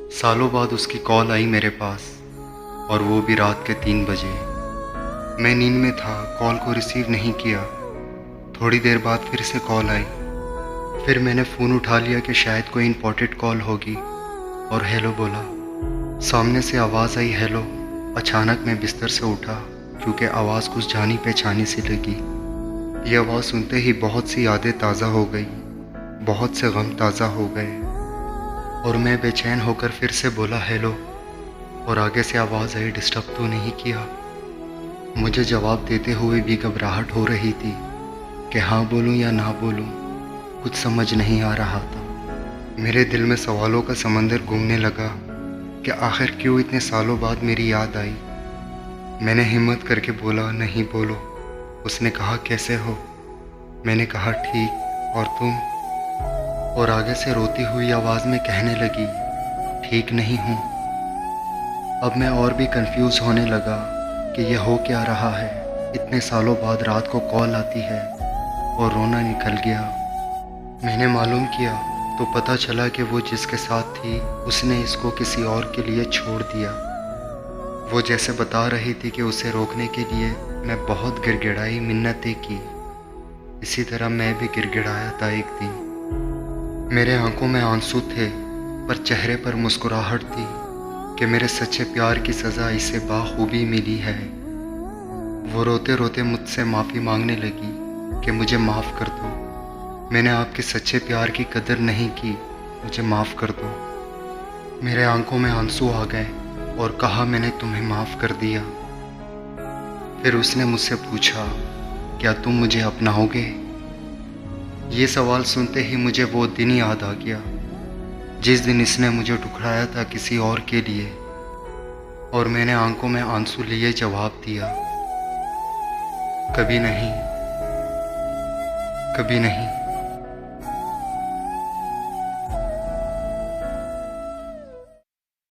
सालों बाद उसकी कॉल आई मेरे पास, और वो भी रात के 3 बजे। मैं नींद में था, कॉल को रिसीव नहीं किया। थोड़ी देर बाद फिर से कॉल आई। फिर मैंने फ़ोन उठा लिया कि शायद कोई इम्पोर्टेंट कॉल होगी, और हेलो बोला। सामने से आवाज़ आई हेलो। अचानक मैं बिस्तर से उठा क्योंकि आवाज़ कुछ जानी पहचानी सी लगी। ये आवाज़ सुनते ही बहुत सी यादें ताज़ा हो गई, बहुत से गम ताज़ा हो गए, और मैं बेचैन होकर फिर से बोला हेलो, और आगे से आवाज़ आई डिस्टर्ब तो नहीं किया। मुझे जवाब देते हुए भी घबराहट हो रही थी कि हाँ बोलूँ या ना बोलूँ, कुछ समझ नहीं आ रहा था। मेरे दिल में सवालों का समंदर घूमने लगा कि आखिर क्यों इतने सालों बाद मेरी याद आई। मैंने हिम्मत करके बोला नहीं बोलो। उसने कहा कैसे हो? मैंने कहा ठीक, और तुम? और आगे से रोती हुई आवाज़ में कहने लगी ठीक नहीं हूँ। अब मैं और भी कंफ्यूज होने लगा कि यह हो क्या रहा है। इतने सालों बाद रात को कॉल आती है और रोना निकल गया। मैंने मालूम किया तो पता चला कि वो जिसके साथ थी उसने इसको किसी और के लिए छोड़ दिया। वो जैसे बता रही थी कि उसे रोकने के लिए मैं बहुत गिड़गिड़ाई, मिन्नतें की। इसी तरह मैं भी गिड़गिड़ाया था एक दिन। मेरे आंखों में आंसू थे पर चेहरे पर मुस्कुराहट थी कि मेरे सच्चे प्यार की सज़ा इसे बाखूबी मिली है। वो रोते रोते मुझसे माफ़ी मांगने लगी कि मुझे माफ़ कर दो, मैंने आपके सच्चे प्यार की कदर नहीं की, मुझे माफ़ कर दो। मेरे आंखों में आंसू आ गए और कहा मैंने तुम्हें माफ़ कर दिया। फिर उसने मुझसे पूछा क्या तुम मुझे अपनाओगे? ये सवाल सुनते ही मुझे वो दिन याद आ गया जिस दिन इसने मुझे ठुकराया था किसी और के लिए, और मैंने आंखों में आंसू लिए जवाब दिया कभी नहीं, कभी नहीं।